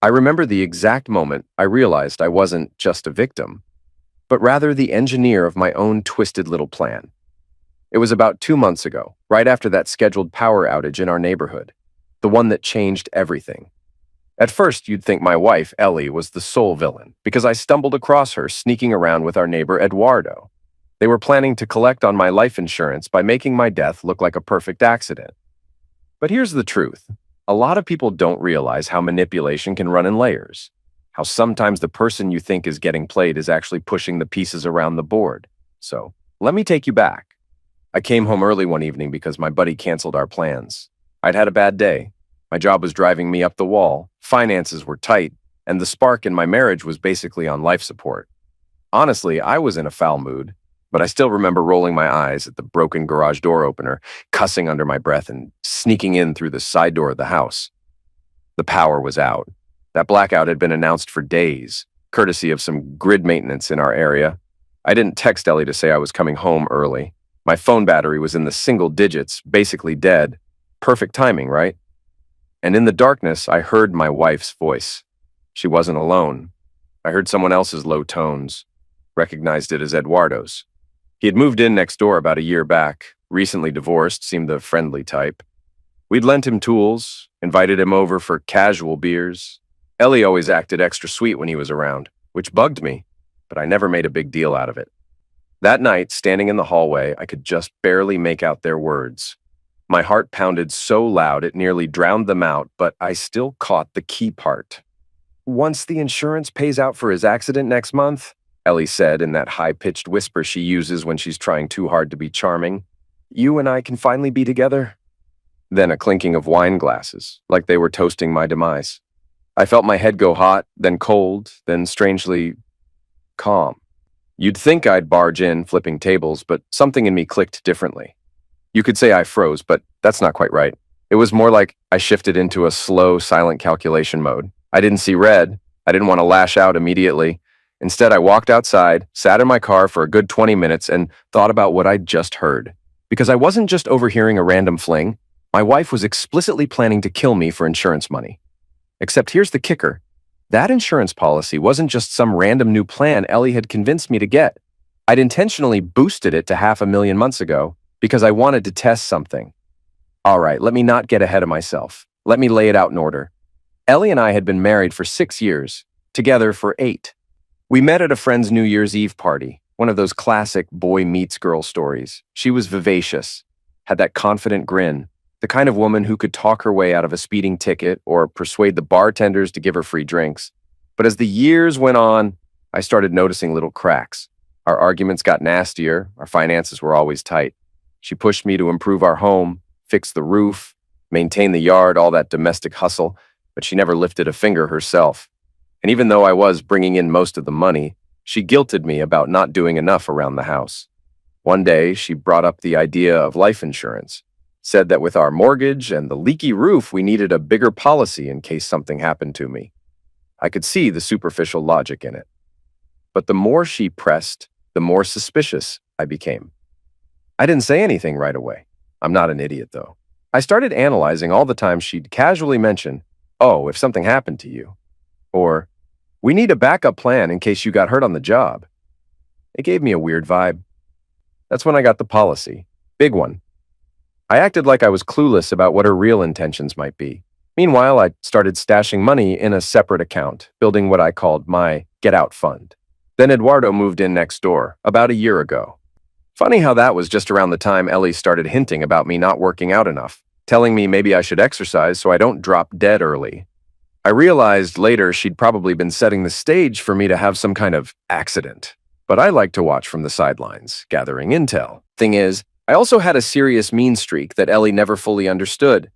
I remember the exact moment I realized I wasn't just a victim, but rather the engineer of my own twisted little plan. It was about 2 months ago, right after that scheduled power outage in our neighborhood, the one that changed everything. At first, you'd think my wife, Ellie, was the sole villain, because I stumbled across her sneaking around with our neighbor, Eduardo. They were planning to collect on my life insurance by making my death look like a perfect accident. But here's the truth. A lot of people don't realize how manipulation can run in layers, how sometimes the person you think is getting played is actually pushing the pieces around the board. So, let me take you back. I came home early one evening because my buddy canceled our plans. I'd had a bad day. My job was driving me up the wall, finances were tight, and the spark in my marriage was basically on life support. Honestly, I was in a foul mood, but I still remember rolling my eyes at the broken garage door opener, cussing under my breath, and sneaking in through the side door of the house. The power was out. That blackout had been announced for days, courtesy of some grid maintenance in our area. I didn't text Ellie to say I was coming home early. My phone battery was in the single digits, basically dead. Perfect timing, right? And in the darkness, I heard my wife's voice. She wasn't alone. I heard someone else's low tones, recognized it as Eduardo's. He had moved in next door about a year back, recently divorced, seemed the friendly type. We'd lent him tools, invited him over for casual beers. Ellie always acted extra sweet when he was around, which bugged me, but I never made a big deal out of it. That night, standing in the hallway, I could just barely make out their words. My heart pounded so loud it nearly drowned them out, but I still caught the key part. "Once the insurance pays out for his accident next month," Ellie said in that high-pitched whisper she uses when she's trying too hard to be charming, "you and I can finally be together." Then a clinking of wine glasses, like they were toasting my demise. I felt my head go hot, then cold, then strangely calm. You'd think I'd barge in, flipping tables, but something in me clicked differently. You could say I froze, but that's not quite right. It was more like I shifted into a slow, silent calculation mode. I didn't see red. I didn't want to lash out immediately. Instead, I walked outside, sat in my car for a good 20 minutes, and thought about what I'd just heard. Because I wasn't just overhearing a random fling. My wife was explicitly planning to kill me for insurance money. Except here's the kicker. That insurance policy wasn't just some random new plan Ellie had convinced me to get. I'd intentionally boosted it to 500,000 months ago because I wanted to test something. All right, let me not get ahead of myself. Let me lay it out in order. Ellie and I had been married for 6 years, together for 8. We met at a friend's New Year's Eve party, one of those classic boy meets girl stories. She was vivacious, had that confident grin, the kind of woman who could talk her way out of a speeding ticket or persuade the bartenders to give her free drinks. But as the years went on, I started noticing little cracks. Our arguments got nastier, our finances were always tight. She pushed me to improve our home, fix the roof, maintain the yard, all that domestic hustle, but she never lifted a finger herself. And even though I was bringing in most of the money, she guilted me about not doing enough around the house. One day, she brought up the idea of life insurance, said that with our mortgage and the leaky roof, we needed a bigger policy in case something happened to me. I could see the superficial logic in it. But the more she pressed, the more suspicious I became. I didn't say anything right away. I'm not an idiot, though. I started analyzing all the times she'd casually mention, "Oh, if something happened to you," or "We need a backup plan in case you got hurt on the job." It gave me a weird vibe. That's when I got the policy. Big one. I acted like I was clueless about what her real intentions might be. Meanwhile, I started stashing money in a separate account, building what I called my get-out fund. Then Eduardo moved in next door, about a year ago. Funny how that was just around the time Ellie started hinting about me not working out enough, telling me maybe I should exercise so I don't drop dead early. I realized later she'd probably been setting the stage for me to have some kind of accident. But I like to watch from the sidelines, gathering intel. Thing is, I also had a serious mean streak that Ellie never fully understood.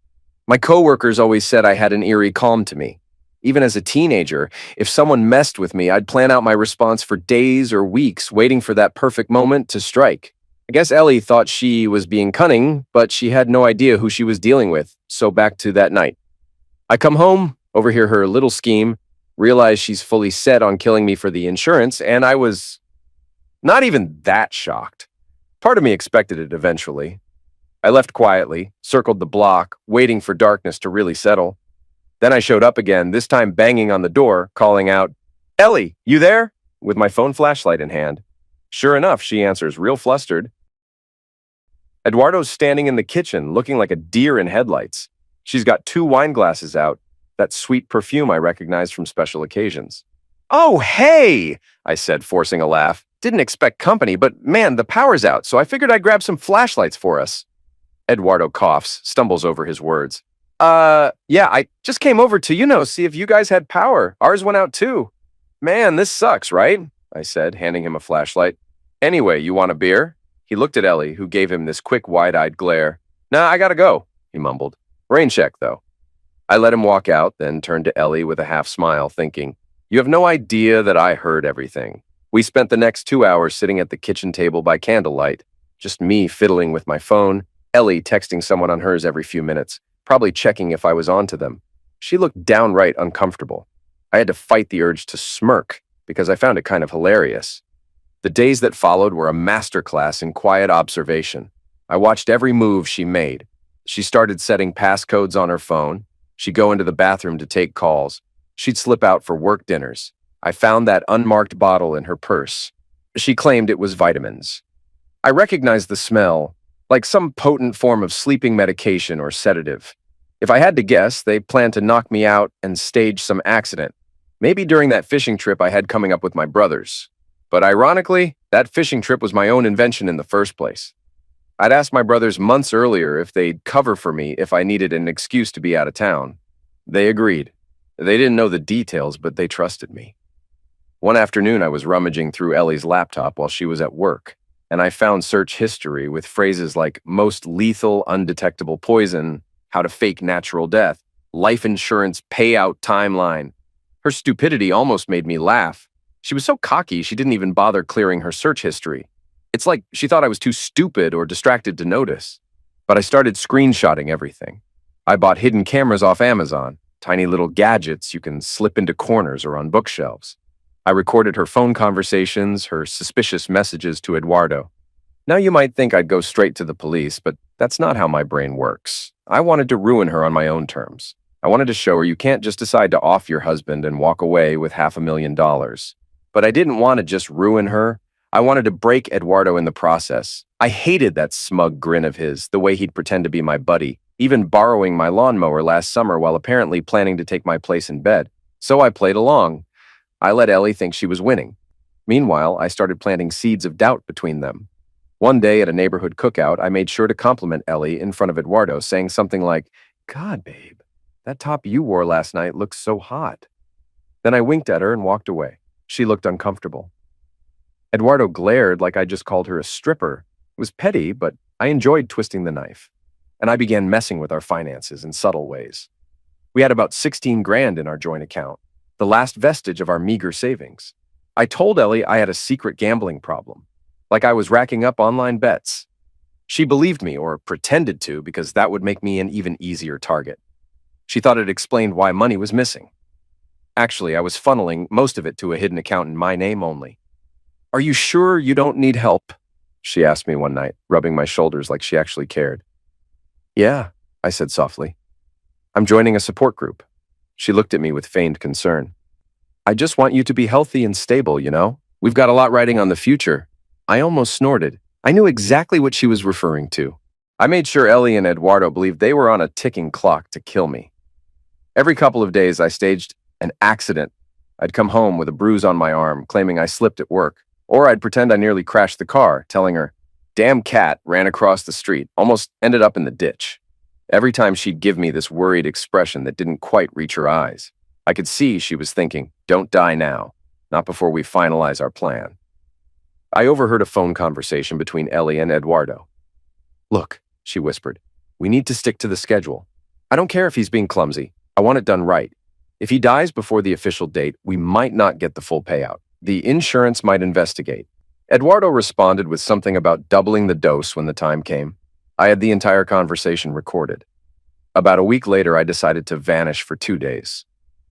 My coworkers always said I had an eerie calm to me. Even as a teenager, if someone messed with me, I'd plan out my response for days or weeks, waiting for that perfect moment to strike. I guess Ellie thought she was being cunning, but she had no idea who she was dealing with, so back to that night. I come home, overhear her little scheme, realize she's fully set on killing me for the insurance, and I was not even that shocked. Part of me expected it eventually. I left quietly, circled the block, waiting for darkness to really settle. Then I showed up again, this time banging on the door, calling out, "Ellie, you there?" with my phone flashlight in hand. Sure enough, she answers, real flustered. Eduardo's standing in the kitchen, looking like a deer in headlights. She's got 2 wine glasses out, that sweet perfume I recognize from special occasions. "Oh, hey!" I said, forcing a laugh. "Didn't expect company, but man, the power's out, so I figured I'd grab some flashlights for us." Eduardo coughs, stumbles over his words. Yeah, I just came over to, see if you guys had power. Ours went out too." "Man, this sucks, right?" I said, handing him a flashlight. "Anyway, you want a beer?" He looked at Ellie, who gave him this quick, wide-eyed glare. "Nah, I gotta go," he mumbled. "Rain check, though." I let him walk out, then turned to Ellie with a half smile, thinking, you have no idea that I heard everything. We spent the next 2 hours sitting at the kitchen table by candlelight, just me fiddling with my phone, Ellie texting someone on hers every few minutes, probably checking if I was onto them. She looked downright uncomfortable. I had to fight the urge to smirk, because I found it kind of hilarious. The days that followed were a masterclass in quiet observation. I watched every move she made. She started setting passcodes on her phone. She'd go into the bathroom to take calls. She'd slip out for work dinners. I found that unmarked bottle in her purse. She claimed it was vitamins. I recognized the smell, like some potent form of sleeping medication or sedative. If I had to guess, they planned to knock me out and stage some accident. Maybe during that fishing trip I had coming up with my brothers. But ironically, that fishing trip was my own invention in the first place. I'd asked my brothers months earlier if they'd cover for me if I needed an excuse to be out of town. They agreed. They didn't know the details, but they trusted me. One afternoon, I was rummaging through Ellie's laptop while she was at work, and I found search history with phrases like most lethal undetectable poison, how to fake natural death, life insurance payout timeline. Her stupidity almost made me laugh. She was so cocky, she didn't even bother clearing her search history. It's like she thought I was too stupid or distracted to notice. But I started screenshotting everything. I bought hidden cameras off Amazon, tiny little gadgets you can slip into corners or on bookshelves. I recorded her phone conversations, her suspicious messages to Eduardo. Now you might think I'd go straight to the police, but that's not how my brain works. I wanted to ruin her on my own terms. I wanted to show her you can't just decide to off your husband and walk away with $500,000. But I didn't want to just ruin her. I wanted to break Eduardo in the process. I hated that smug grin of his, the way he'd pretend to be my buddy, even borrowing my lawnmower last summer while apparently planning to take my place in bed. So I played along. I let Ellie think she was winning. Meanwhile, I started planting seeds of doubt between them. One day at a neighborhood cookout, I made sure to compliment Ellie in front of Eduardo, saying something like, "God, babe, that top you wore last night looks so hot." Then I winked at her and walked away. She looked uncomfortable. Eduardo glared like I just called her a stripper. It was petty, but I enjoyed twisting the knife. And I began messing with our finances in subtle ways. We had about 16 grand in our joint account, the last vestige of our meager savings. I told Ellie I had a secret gambling problem, like I was racking up online bets. She believed me, or pretended to, because that would make me an even easier target. She thought it explained why money was missing. Actually, I was funneling most of it to a hidden account in my name only. "Are you sure you don't need help?" she asked me one night, rubbing my shoulders like she actually cared. "Yeah," I said softly. "I'm joining a support group." She looked at me with feigned concern. "I just want you to be healthy and stable, you know? We've got a lot riding on the future." I almost snorted. I knew exactly what she was referring to. I made sure Ellie and Eduardo believed they were on a ticking clock to kill me. Every couple of days, I staged an accident. I'd come home with a bruise on my arm, claiming I slipped at work. Or I'd pretend I nearly crashed the car, telling her, "Damn cat ran across the street, almost ended up in the ditch." Every time she'd give me this worried expression that didn't quite reach her eyes. I could see she was thinking, "Don't die now, not before we finalize our plan." I overheard a phone conversation between Ellie and Eduardo. "Look," she whispered, "we need to stick to the schedule. I don't care if he's being clumsy. I want it done right. If he dies before the official date, we might not get the full payout. The insurance might investigate." Eduardo responded with something about doubling the dose when the time came. I had the entire conversation recorded. About a week later, I decided to vanish for 2 days.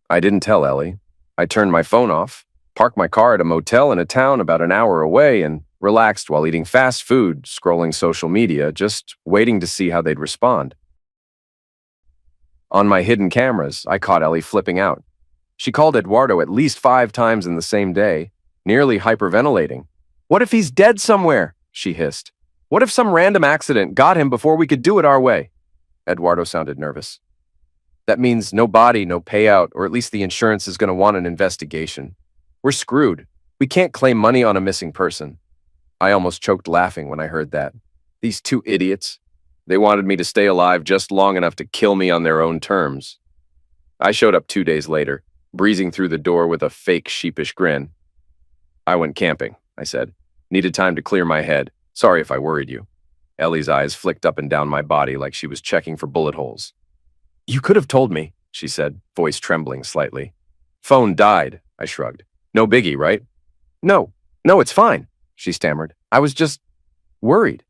I didn't tell Ellie. I turned my phone off, parked my car at a motel in a town about an hour away, and relaxed while eating fast food, scrolling social media, just waiting to see how they'd respond. On my hidden cameras, I caught Ellie flipping out. She called Eduardo at least 5 times in the same day, nearly hyperventilating. "What if he's dead somewhere?" she hissed. "What if some random accident got him before we could do it our way?" Eduardo sounded nervous. "That means no body, no payout, or at least the insurance is going to want an investigation. We're screwed. We can't claim money on a missing person." I almost choked laughing when I heard that. These two idiots. They wanted me to stay alive just long enough to kill me on their own terms. I showed up 2 days later, breezing through the door with a fake sheepish grin. "I went camping," I said. "Needed time to clear my head. Sorry if I worried you." Ellie's eyes flicked up and down my body like she was checking for bullet holes. "You could have told me," she said, voice trembling slightly. "Phone died," I shrugged. "No biggie, right?" No, it's fine," she stammered. "I was just worried."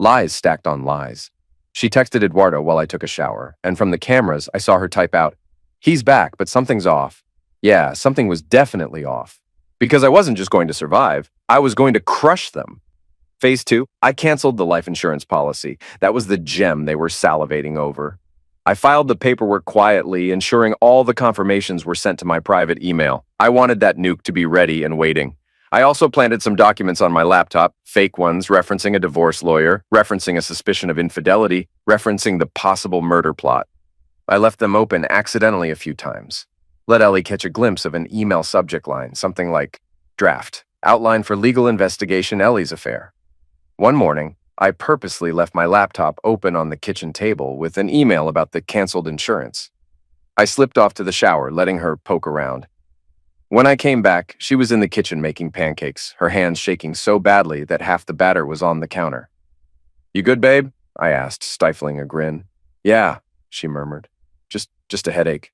Lies stacked on lies. She texted Eduardo while I took a shower, and from the cameras, I saw her type out, "He's back, but something's off." Yeah, something was definitely off. Because I wasn't just going to survive, I was going to crush them. Phase 2, I canceled the life insurance policy. That was the gem they were salivating over. I filed the paperwork quietly, ensuring all the confirmations were sent to my private email. I wanted that nuke to be ready and waiting. I also planted some documents on my laptop, fake ones referencing a divorce lawyer, referencing a suspicion of infidelity, referencing the possible murder plot. I left them open accidentally a few times. Let Ellie catch a glimpse of an email subject line, something like, "Draft, outline for legal investigation Ellie's affair." One morning, I purposely left my laptop open on the kitchen table with an email about the canceled insurance. I slipped off to the shower, letting her poke around. When I came back, she was in the kitchen making pancakes, her hands shaking so badly that half the batter was on the counter. "You good, babe?" I asked, stifling a grin. "Yeah," she murmured. Just a headache."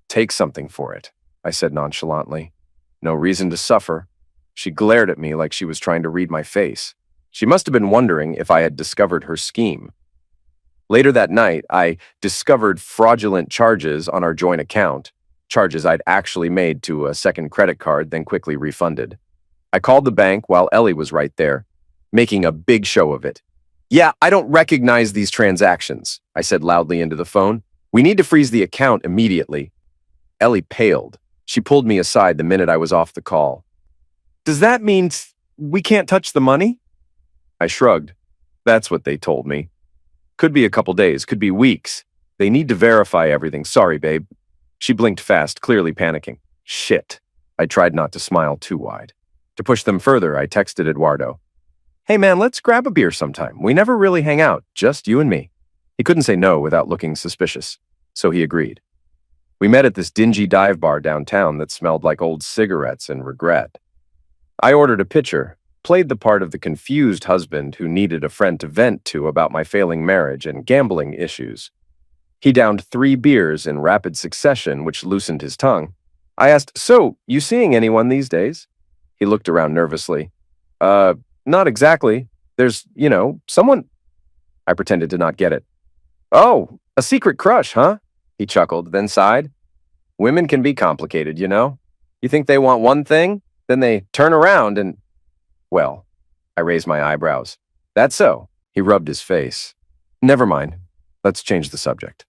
"Take something for it," I said nonchalantly. "No reason to suffer." She glared at me like she was trying to read my face. She must have been wondering if I had discovered her scheme. Later that night, I discovered fraudulent charges on our joint account, charges I'd actually made to a second credit card, then quickly refunded. I called the bank while Ellie was right there, making a big show of it. "Yeah, I don't recognize these transactions," I said loudly into the phone. "We need to freeze the account immediately." Ellie paled. She pulled me aside the minute I was off the call. "Does that mean we can't touch the money?" I shrugged. "That's what they told me. Could be a couple days, could be weeks. They need to verify everything. Sorry, babe." She blinked fast, clearly panicking. Shit. I tried not to smile too wide. To push them further, I texted Eduardo. "Hey man, let's grab a beer sometime. We never really hang out, just you and me." He couldn't say no without looking suspicious, so he agreed. We met at this dingy dive bar downtown that smelled like old cigarettes and regret. I ordered a pitcher, played the part of the confused husband who needed a friend to vent to about my failing marriage and gambling issues. He downed 3 beers in rapid succession, which loosened his tongue. I asked, "So, you seeing anyone these days?" He looked around nervously. Not exactly. There's, someone." I pretended to not get it. "Oh, a secret crush, huh?" He chuckled, then sighed. "Women can be complicated, you know? You think they want one thing, then they turn around and..." "Well," I raised my eyebrows. "That's so." He rubbed his face. "Never mind. Let's change the subject."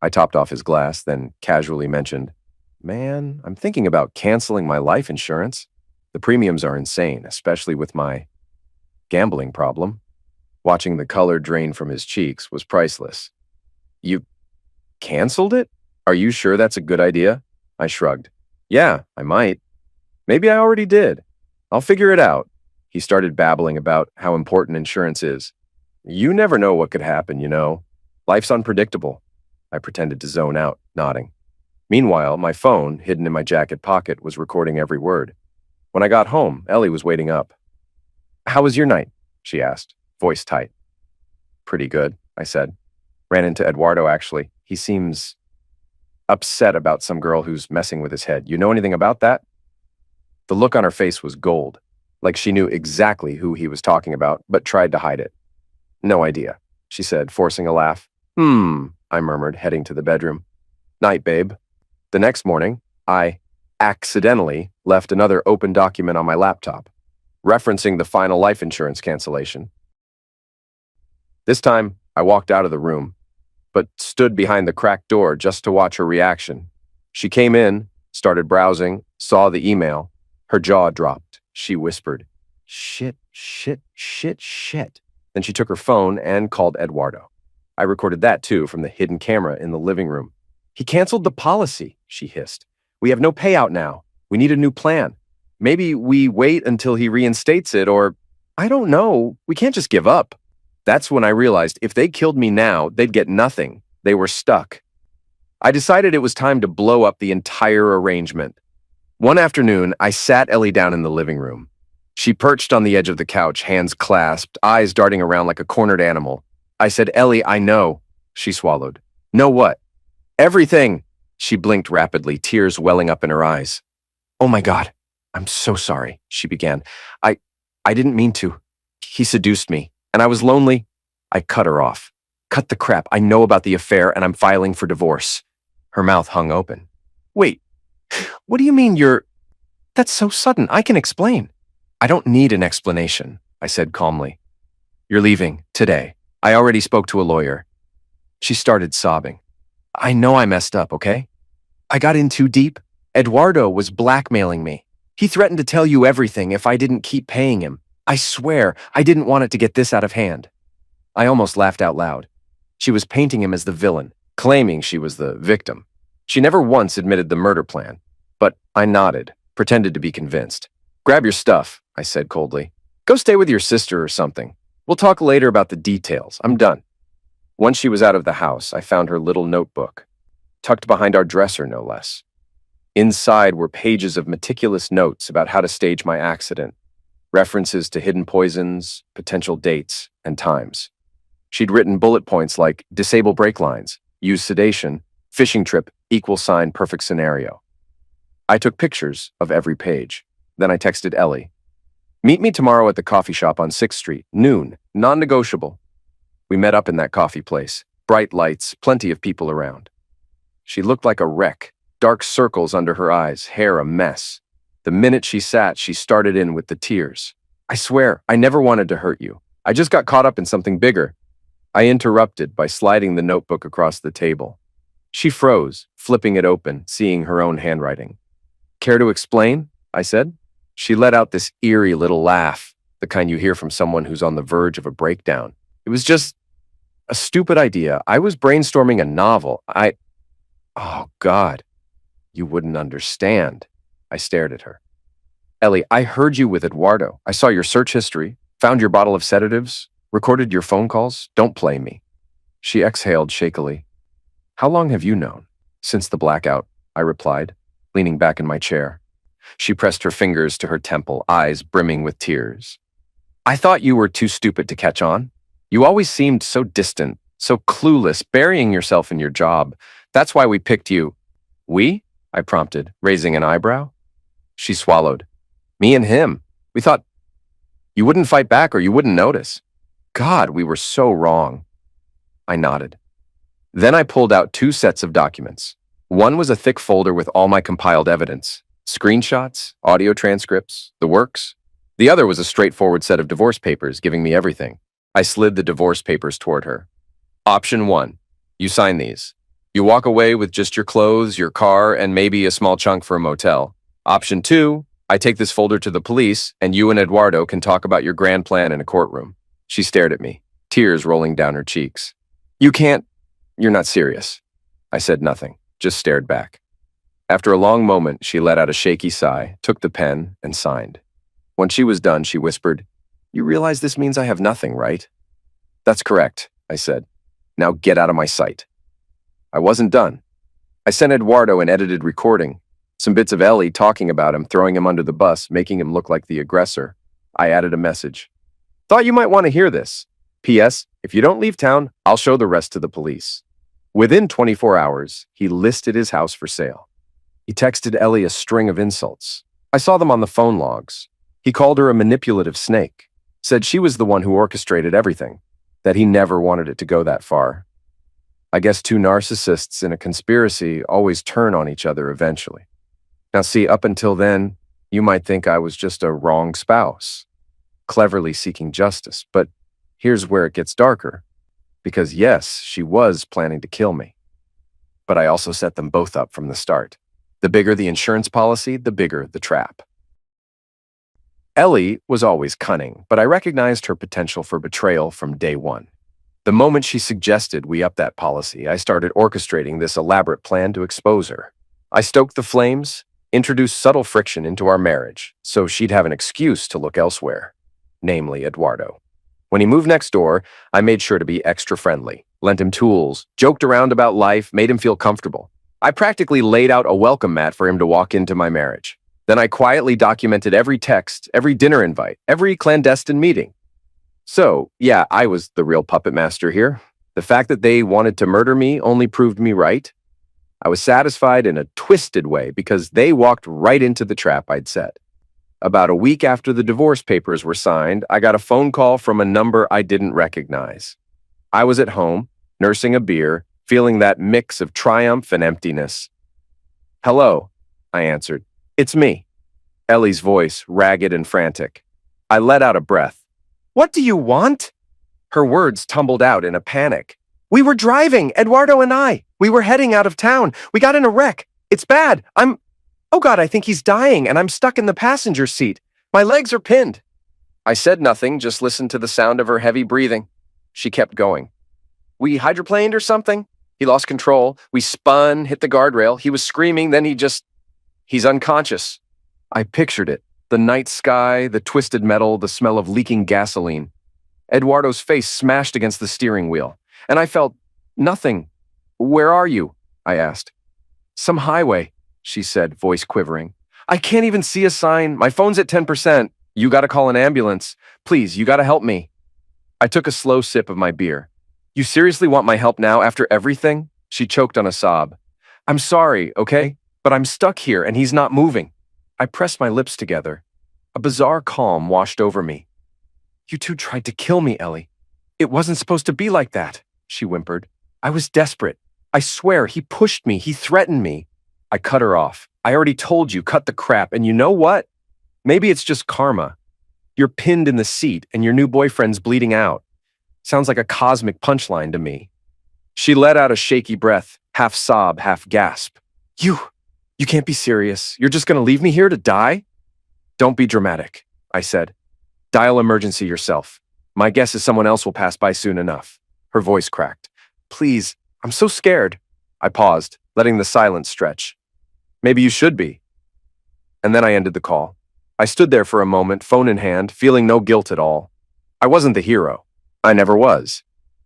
I topped off his glass, then casually mentioned, "Man, I'm thinking about canceling my life insurance. The premiums are insane, especially with my gambling problem." Watching the color drain from his cheeks was priceless. "You canceled it? Are you sure that's a good idea?" I shrugged. "Yeah, I might. Maybe I already did. I'll figure it out." He started babbling about how important insurance is. "You never know what could happen, you know. Life's unpredictable." I pretended to zone out, nodding. Meanwhile, my phone, hidden in my jacket pocket, was recording every word. When I got home, Ellie was waiting up. "How was your night?" she asked, voice tight. "Pretty good," I said. "Ran into Eduardo, actually. He seems upset about some girl who's messing with his head. You know anything about that?" The look on her face was gold, like she knew exactly who he was talking about, but tried to hide it. "No idea," she said, forcing a laugh. I murmured, heading to the bedroom. "Night, babe." The next morning, I accidentally left another open document on my laptop, referencing the final life insurance cancellation. This time, I walked out of the room, but stood behind the cracked door just to watch her reaction. She came in, started browsing, saw the email. Her jaw dropped. She whispered, "Shit, shit, shit, shit." Then she took her phone and called Eduardo. I recorded that too from the hidden camera in the living room. "He canceled the policy," she hissed. "We have no payout now. We need a new plan. Maybe we wait until he reinstates it, or I don't know. We can't just give up." That's when I realized if they killed me now, they'd get nothing. They were stuck. I decided it was time to blow up the entire arrangement. One afternoon, I sat Ellie down in the living room. She perched on the edge of the couch, hands clasped, eyes darting around like a cornered animal. I said, "Ellie, I know." She swallowed. "Know what?" "Everything." She blinked rapidly, tears welling up in her eyes. "Oh my God, I'm so sorry," she began. I didn't mean to. He seduced me, and I was lonely." I cut her off. "Cut the crap. I know about the affair, and I'm filing for divorce." Her mouth hung open. "Wait, what do you mean you're... That's so sudden. I can explain." "I don't need an explanation," I said calmly. "You're leaving today. I already spoke to a lawyer." She started sobbing. "I know I messed up, okay? I got in too deep. Eduardo was blackmailing me. He threatened to tell you everything if I didn't keep paying him. I swear, I didn't want it to get this out of hand." I almost laughed out loud. She was painting him as the villain, claiming she was the victim. She never once admitted the murder plan, but I nodded, pretended to be convinced. "Grab your stuff," I said coldly. "Go stay with your sister or something. We'll talk later about the details. I'm done." Once she was out of the house, I found her little notebook, tucked behind our dresser, no less. Inside were pages of meticulous notes about how to stage my accident, references to hidden poisons, potential dates, and times. She'd written bullet points like disable brake lines, use sedation, fishing trip, =perfect scenario. I took pictures of every page. Then I texted Ellie. "Meet me tomorrow at the coffee shop on 6th Street, noon, non-negotiable." We met up in that coffee place. Bright lights, plenty of people around. She looked like a wreck, dark circles under her eyes, hair a mess. The minute she sat, she started in with the tears. "I swear, I never wanted to hurt you. I just got caught up in something bigger." I interrupted by sliding the notebook across the table. She froze, flipping it open, seeing her own handwriting. "Care to explain?" I said. She let out this eerie little laugh, the kind you hear from someone who's on the verge of a breakdown. "It was just a stupid idea. I was brainstorming a novel. Oh, God. You wouldn't understand." I stared at her. "Ellie, I heard you with Eduardo. I saw your search history, found your bottle of sedatives, recorded your phone calls. Don't play me." She exhaled shakily. "How long have you known?" "Since the blackout," I replied, leaning back in my chair. She pressed her fingers to her temple, eyes brimming with tears. "I thought you were too stupid to catch on. You always seemed so distant, so clueless, burying yourself in your job. That's why we picked you." "We?" I prompted, raising an eyebrow. She swallowed. "Me and him. We thought you wouldn't fight back or you wouldn't notice. God, we were so wrong." I nodded. Then I pulled out 2 sets of documents. One was a thick folder with all my compiled evidence, screenshots, audio transcripts, the works. The other was a straightforward set of divorce papers giving me everything. I slid the divorce papers toward her. "Option 1. You sign these. You walk away with just your clothes, your car, and maybe a small chunk for a motel. Option 2. I take this folder to the police, and you and Eduardo can talk about your grand plan in a courtroom." She stared at me, tears rolling down her cheeks. "You can't... You're not serious." I said nothing, just stared back. After a long moment, she let out a shaky sigh, took the pen, and signed. When she was done, she whispered, "You realize this means I have nothing, right?" "That's correct," I said. "Now get out of my sight." I wasn't done. I sent Eduardo an edited recording, some bits of Ellie talking about him, throwing him under the bus, making him look like the aggressor. I added a message. "Thought you might want to hear this. P.S. If you don't leave town, I'll show the rest to the police." Within 24 hours, he listed his house for sale. He texted Ellie a string of insults. I saw them on the phone logs. He called her a manipulative snake, said she was the one who orchestrated everything, that he never wanted it to go that far. I guess 2 narcissists in a conspiracy always turn on each other eventually. Now see, up until then, you might think I was just a wrong spouse, cleverly seeking justice, but here's where it gets darker. Because yes, she was planning to kill me. But I also set them both up from the start. The bigger the insurance policy, the bigger the trap. Ellie was always cunning, but I recognized her potential for betrayal from day one. The moment she suggested we up that policy, I started orchestrating this elaborate plan to expose her. I stoked the flames, introduced subtle friction into our marriage, so she'd have an excuse to look elsewhere, namely Eduardo. When he moved next door, I made sure to be extra friendly, lent him tools, joked around about life, made him feel comfortable. I practically laid out a welcome mat for him to walk into my marriage. Then I quietly documented every text, every dinner invite, every clandestine meeting. So, yeah, I was the real puppet master here. The fact that they wanted to murder me only proved me right. I was satisfied in a twisted way because they walked right into the trap I'd set. About a week after the divorce papers were signed, I got a phone call from a number I didn't recognize. I was at home, nursing a beer, feeling that mix of triumph and emptiness. "Hello," I answered. "It's me." Ellie's voice, ragged and frantic. I let out a breath. "What do you want?" Her words tumbled out in a panic. "We were driving, Eduardo and I. We were heading out of town. We got in a wreck. It's bad. Oh God, I think he's dying and I'm stuck in the passenger seat. My legs are pinned." I said nothing, just listened to the sound of her heavy breathing. She kept going. "We hydroplaned or something? He lost control. We spun, hit the guardrail. He was screaming, then he's unconscious." I pictured it. The night sky, the twisted metal, the smell of leaking gasoline. Eduardo's face smashed against the steering wheel. And I felt nothing. "Where are you?" I asked. "Some highway," she said, voice quivering. "I can't even see a sign. My phone's at 10%. You gotta call an ambulance. Please, you gotta help me." I took a slow sip of my beer. "You seriously want my help now after everything?" She choked on a sob. "I'm sorry, okay? But I'm stuck here and he's not moving." I pressed my lips together. A bizarre calm washed over me. "You two tried to kill me, Ellie. It wasn't supposed to be like that," she whimpered. "I was desperate. I swear, he pushed me, he threatened me." I cut her off. "I already told you, cut the crap, and you know what? Maybe it's just karma. You're pinned in the seat and your new boyfriend's bleeding out. Sounds like a cosmic punchline to me." She let out a shaky breath, half sob, half gasp. You can't be serious. You're just gonna leave me here to die?" "Don't be dramatic," I said. "Dial emergency yourself. My guess is someone else will pass by soon enough." Her voice cracked. "Please, I'm so scared." I paused, letting the silence stretch. "Maybe you should be." And then I ended the call. I stood there for a moment, phone in hand, feeling no guilt at all. I wasn't the hero. I never was.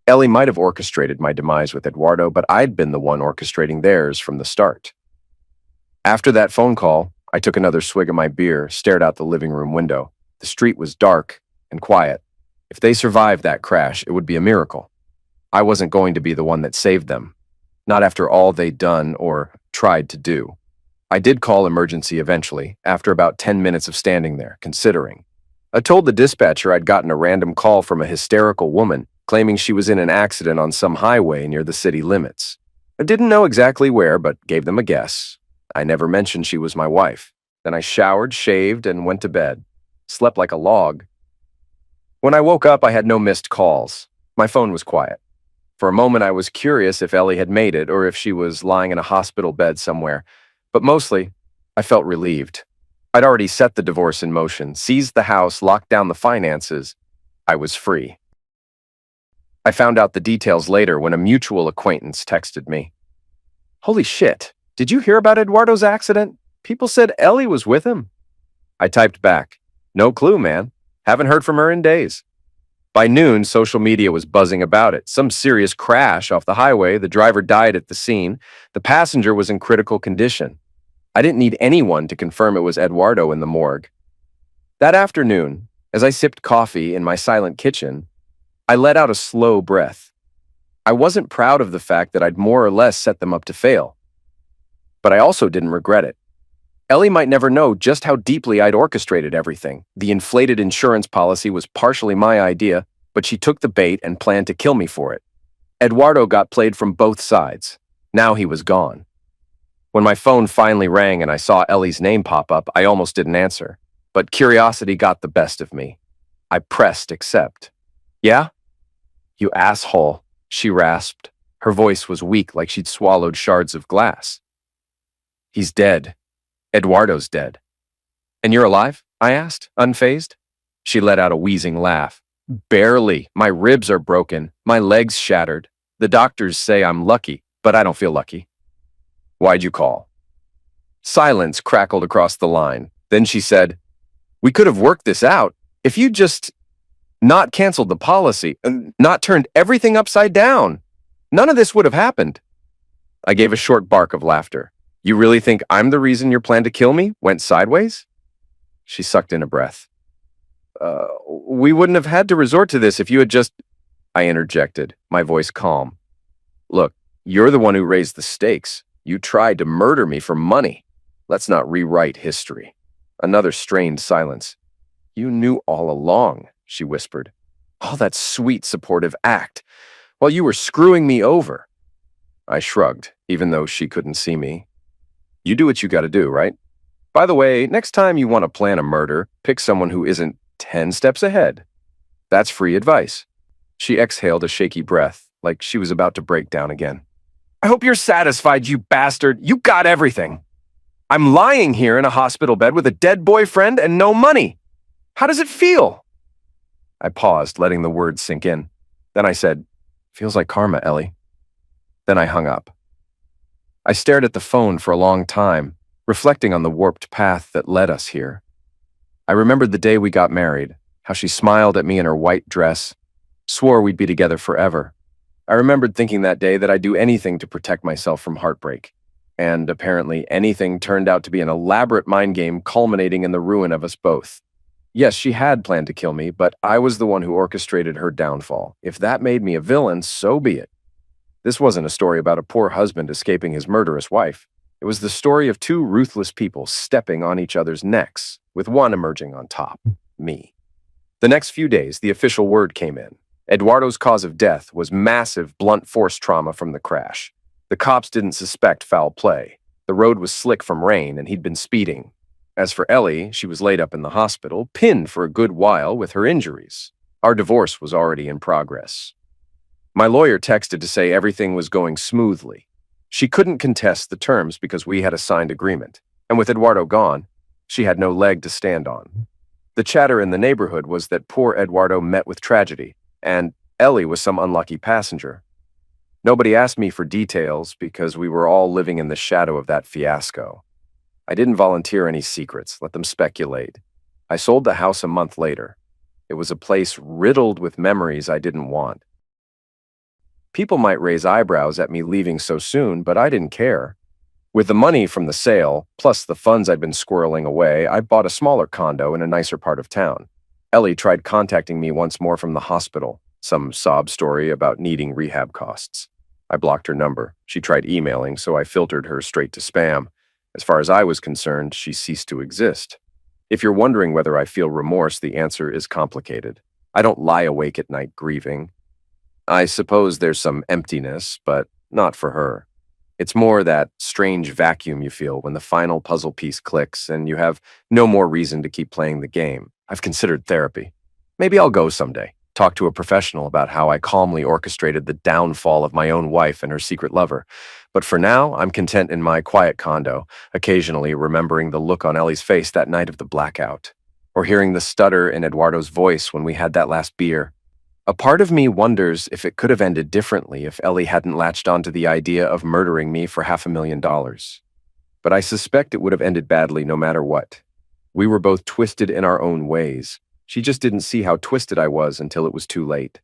Ellie might have orchestrated my demise with Eduardo, but I'd been the one orchestrating theirs from the start. After that phone call, I took another swig of my beer, stared out the living room window. The street was dark and quiet. If they survived that crash, it would be a miracle. I wasn't going to be the one that saved them. Not after all they'd done or tried to do. I did call emergency eventually, after about 10 minutes of standing there, considering. I told the dispatcher I'd gotten a random call from a hysterical woman claiming she was in an accident on some highway near the city limits. I didn't know exactly where, but gave them a guess. I never mentioned she was my wife. Then I showered, shaved, and went to bed. Slept like a log. When I woke up, I had no missed calls. My phone was quiet. For a moment, I was curious if Ellie had made it or if she was lying in a hospital bed somewhere. But mostly, I felt relieved. I'd already set the divorce in motion, seized the house, locked down the finances. I was free. I found out the details later when a mutual acquaintance texted me. "Holy shit, did you hear about Eduardo's accident? People said Ellie was with him." I typed back, "No clue, man. Haven't heard from her in days." By noon, social media was buzzing about it. Some serious crash off the highway. The driver died at the scene. The passenger was in critical condition. I didn't need anyone to confirm it was Eduardo in the morgue. That afternoon, as I sipped coffee in my silent kitchen, I let out a slow breath. I wasn't proud of the fact that I'd more or less set them up to fail. But I also didn't regret it. Ellie might never know just how deeply I'd orchestrated everything. The inflated insurance policy was partially my idea, but she took the bait and planned to kill me for it. Eduardo got played from both sides. Now he was gone. When my phone finally rang and I saw Ellie's name pop up, I almost didn't answer. But curiosity got the best of me. I pressed accept. "Yeah?" "You asshole." she rasped. Her voice was weak, like she'd swallowed shards of glass. He's dead. Eduardo's dead. And you're alive? I asked, unfazed. She let out a wheezing laugh. Barely. My ribs are broken. My legs shattered. The doctors say I'm lucky, but I don't feel lucky. Why'd you call? Silence crackled across the line. Then she said, we could have worked this out if you just not canceled the policy and not turned everything upside down. None of this would have happened. I gave a short bark of laughter. You really think I'm the reason your plan to kill me went sideways? She sucked in a breath. We wouldn't have had to resort to this if you had just... I interjected, my voice calm. Look, you're the one who raised the stakes. You tried to murder me for money. Let's not rewrite history. Another strained silence. You knew all along, she whispered. All that sweet, supportive act, while you were screwing me over. I shrugged, even though she couldn't see me. You do what you gotta do, right? By the way, next time you want to plan a murder, pick someone who isn't 10 steps ahead. That's free advice. She exhaled a shaky breath, like she was about to break down again. I hope you're satisfied, you bastard. You got everything. I'm lying here in a hospital bed with a dead boyfriend and no money. How does it feel? I paused, letting the words sink in. Then I said, feels like karma, Ellie. Then I hung up. I stared at the phone for a long time, reflecting on the warped path that led us here. I remembered the day we got married, how she smiled at me in her white dress, swore we'd be together forever. I remembered thinking that day that I'd do anything to protect myself from heartbreak. And apparently anything turned out to be an elaborate mind game culminating in the ruin of us both. Yes, she had planned to kill me, but I was the one who orchestrated her downfall. If that made me a villain, so be it. This wasn't a story about a poor husband escaping his murderous wife. It was the story of two ruthless people stepping on each other's necks, with one emerging on top, me. The next few days, the official word came in. Eduardo's cause of death was massive blunt force trauma from the crash. The cops didn't suspect foul play. The road was slick from rain, and he'd been speeding. As for Ellie, she was laid up in the hospital, pinned for a good while with her injuries. Our divorce was already in progress. My lawyer texted to say everything was going smoothly. She couldn't contest the terms because we had a signed agreement, and with Eduardo gone, she had no leg to stand on. The chatter in the neighborhood was that poor Eduardo met with tragedy, and Ellie was some unlucky passenger. Nobody asked me for details because we were all living in the shadow of that fiasco. I didn't volunteer any secrets, let them speculate. I sold the house a month later. It was a place riddled with memories I didn't want. People might raise eyebrows at me leaving so soon, but I didn't care. With the money from the sale, plus the funds I'd been squirreling away, I bought a smaller condo in a nicer part of town. Ellie tried contacting me once more from the hospital, some sob story about needing rehab costs. I blocked her number. She tried emailing, so I filtered her straight to spam. As far as I was concerned, she ceased to exist. If you're wondering whether I feel remorse, the answer is complicated. I don't lie awake at night grieving. I suppose there's some emptiness, but not for her. It's more that strange vacuum you feel when the final puzzle piece clicks and you have no more reason to keep playing the game. I've considered therapy. Maybe I'll go someday, talk to a professional about how I calmly orchestrated the downfall of my own wife and her secret lover. But for now, I'm content in my quiet condo, occasionally remembering the look on Ellie's face that night of the blackout, or hearing the stutter in Eduardo's voice when we had that last beer. A part of me wonders if it could have ended differently if Ellie hadn't latched onto the idea of murdering me for $500,000. But I suspect it would have ended badly no matter what. We were both twisted in our own ways. She just didn't see how twisted I was until it was too late.